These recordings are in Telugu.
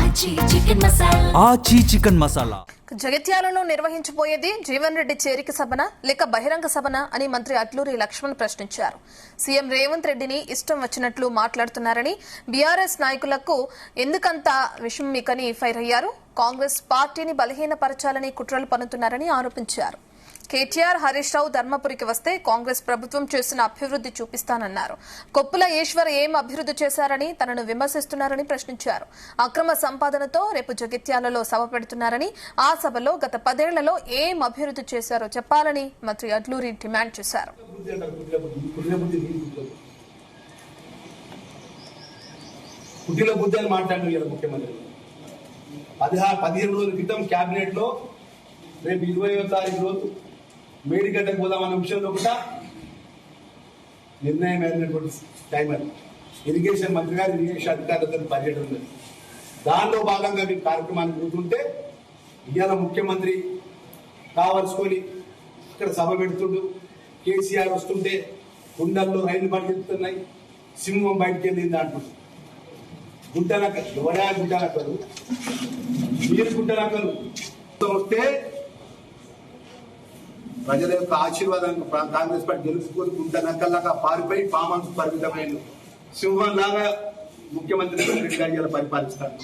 ఆచి చికెన్ మసాలా. జగిత్యాలలో నిర్వహించబోయేది జీవన్ రెడ్డి చేరిక సభన లేక బహిరంగ సభన అని మంత్రి అట్లూరి లక్ష్మణ్ ప్రశ్నించారు. సీఎం రేవంత్ రెడ్డిని ఇష్టం వచ్చినట్లు మాట్లాడుతున్నారని, బీఆర్ఎస్ నాయకులకు ఎందుకంత విషయం మీకని ఫైర్ అయ్యారు. కాంగ్రెస్ పార్టీని బలహీనపరచాలని కుట్రలు పన్నుతున్నారని ఆరోపించారు. కేటీఆర్, హరీష్ రావు ధర్మపురికి వస్తే కాంగ్రెస్ ప్రభుత్వం చేసిన అభివృద్ది చూపిస్తానన్నారు. కొప్పుల ఈశ్వర్ ఏం అభివృద్ది చేశారని తనను విమర్శిస్తున్నారని ప్రశ్నించారు. అక్రమ సంపాదనతో రేపు జగిత్యాలలో సభ పెడుతున్నారని, ఆ సభలో గత 10 ఏళ్లలో ఏం అభివృద్ది చేశారో చెప్పాలని మంత్రి అట్లూరి డిమాండ్ చేశారు. ముఖ్యమంత్రి 15 రోజుల క్రితం కేబినెట్ లో రేపు 20వ తారీఖు రోజు మేడిగడ్డకు పోదామన్న విషయంలో కూడా నిర్ణయం అయినటువంటి టైం అది. ఇరిగేషన్ మంత్రి గారు ఇరిగేషన్ అధికారులతో పర్యటన ఉంది. దానిలో భాగంగా మీ కార్యక్రమాన్ని కూర్చుంటే ఇవాళ ముఖ్యమంత్రి కావలసుకొని ఇక్కడ సభ పెడుతుండు. కేసీఆర్ వస్తుంటే గుండెల్లో రైలు పరిగెత్తుతున్నాయి, సింహం బయటకు వెళ్ళింది అంటుంది. గుంటనక్కలు ఎవరా గుంటనక్కలు? మీరు గుంటనక్కలు వస్తే ప్రజల యొక్క ఆశీర్వాదం కాంగ్రెస్ పార్టీ గెలుపుకొని గుంటనక్కల్లాగా పారిపోయి పామాంసు పరిమితమైన సింహం లాగా ముఖ్యమంత్రి రేవంత్ రెడ్డి గారు ఇలా పరిపాలిస్తాడు.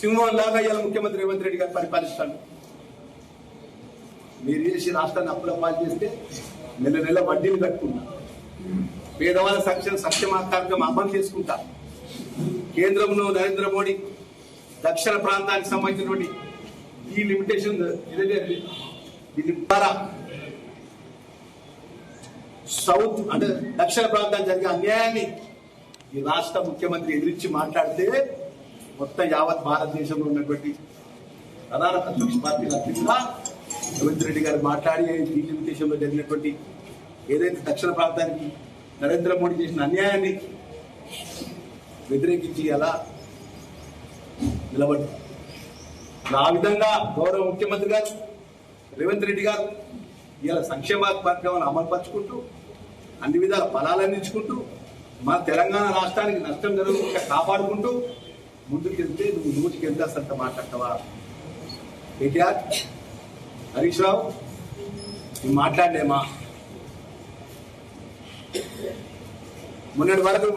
సింహం లాగా ఇలా ముఖ్యమంత్రి రేవంత్ రెడ్డి గారు పరిపాలిస్తాడు. మీరు చేసి రాష్ట్రాన్ని అప్పుల పాలు చేస్తే నెల నెల వడ్డీలు కట్టుకుంటా, పేదవాళ్ళ సంక్షేమ కార్యక్రమం అమలు చేసుకుంటా, కేంద్రంలో నరేంద్ర మోడీ దక్షిణ ప్రాంతానికి సంబంధించినటువంటి ఈ లిమిటేషన్ దీని ద్వారా సౌత్ అంటే దక్షిణ ప్రాంతానికి జరిగే అన్యాయాన్ని ఈ రాష్ట్ర ముఖ్యమంత్రి ఎదిరించి మాట్లాడితే మొత్తం యావత్ భారతదేశంలో ఉన్నటువంటి ప్రధాన ప్రతిపక్ష పార్టీల అధ్యక్షులుగా రేవంత్ రెడ్డి గారు మాట్లాడి ఈ లిమిటేషన్ లో జరిగినటువంటి ఏదైతే దక్షిణ ప్రాంతానికి నరేంద్ర మోడీ చేసిన అన్యాయాన్ని వ్యతిరేకించి అలా నిలబడి ఆ విధంగా గౌరవ ముఖ్యమంత్రి గారు రేవంత్ రెడ్డి గారు ఇలా సంక్షేమ కార్యక్రమాలు అమలుపరుచుకుంటూ అన్ని విధాల ఫలాలు అందించుకుంటూ మన తెలంగాణ రాష్ట్రానికి నష్టం జరగకుండా కాపాడుకుంటూ ముందుకెళ్తే నువ్వు నూటికి ఎంత సంత మాట్లాడతావా? కేటీఆర్, హరీష్ రావు నువ్వు మాట్లాడలేమా? మొన్నటి వరకు